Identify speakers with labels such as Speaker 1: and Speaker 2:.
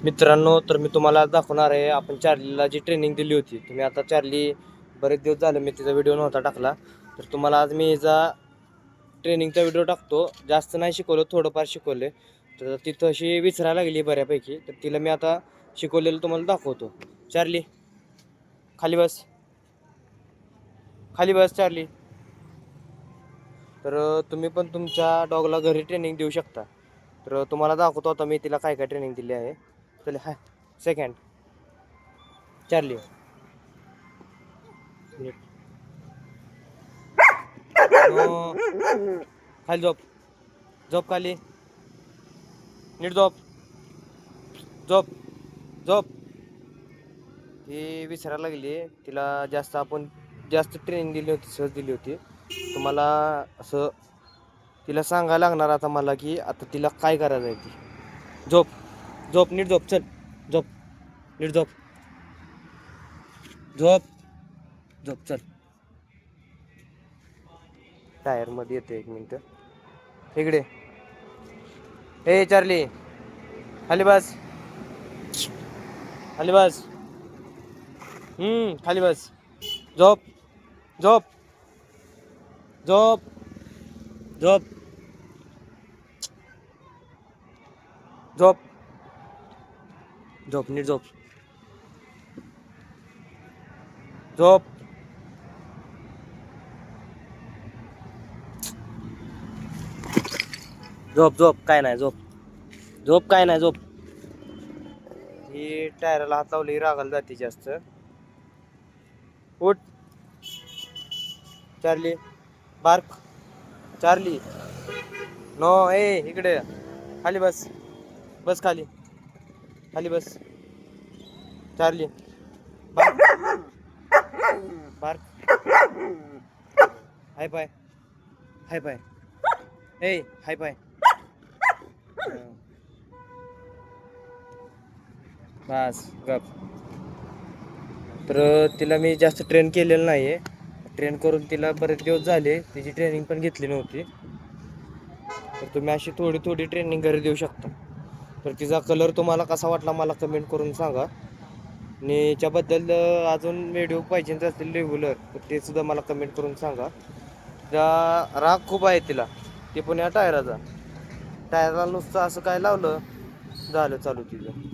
Speaker 1: मित्रांनो, तर मी तुम्हाला दाखवणार आहे आपण चार्लीला जी ट्रेनिंग दिली होती. तुम्ही आता चार्ली बरेच दिवस झाले मी तिचा व्हिडिओ नव्हता टाकला, तर तुम्हाला आज मी हिचा ट्रेनिंगचा व्हिडिओ टाकतो. जास्त नाही शिकवलं, थोडंफार शिकवले. तर तिथं अशी विसरायला लागली बऱ्यापैकी, तर तिला मी आता शिकवलेलं तुम्हाला दाखवतो. चार्ली खाली बस, खाली बस चार्ली. तर तुम्ही पण तुमच्या डॉगला घरी ट्रेनिंग देऊ शकता. तर तुम्हाला दाखवतो आता मी तिला काय काय ट्रेनिंग दिली आहे. चल हाय सेकंड चार्ली खाली झोप, झोप खाली, नीट झोप, झोप, झोप. ती विसरायला लागली. तिला आपण जास्त ट्रेनिंग दिली होती, सहज दिली होती. तुम्हाला असं तिला सांगायला लागणार आता मला की आता तिला काय करायचं आहे. ती झोप, झोप, नीट झोप, चल झोप, नीट झोप, झोप, झोप, चल. टायरमध्ये येते, एक मिनटं इकडे. ए चार्ली खाली बस, खाली बस, खाली बस, झोप, झोप, झोप, झोप, झोप, झोप, नीट झोप, झोप, झोप, झोप, काय नाही, झोप, झोप, काय नाही, झोप. ही टायराला हात लावली रागाला जाते जास्त. उठ चार्ली, बार्क चार्ली, नो ए इकडे खाली बस, बस खाली, खाली बस चार्ली, बार्क, बार्क, हाय पाय, हाय पाय, ए हाय पाय. बस गप. तर तिला मी जास्त ट्रेन केलेलं नाही आहे. ट्रेन करून तिला बरेच दिवस झाले, तिची ट्रेनिंग पण घेतली नव्हती. तर तुम्ही अशी थोडी थोडी ट्रेनिंग घरी देऊ शकता. तर तिचा कलर तुम्हाला कसा वाटला मला कमेंट करून सांगा. आणि याच्याबद्दल अजून व्हिडिओ पाहिजे असतील रेग्युलर, तर ते सुद्धा मला कमेंट करून सांगा. त्या राग खूप आहे तिला, ते पण या टायराचा. टायराला नुसतं असं काय लावलं झालं चालू तिचं.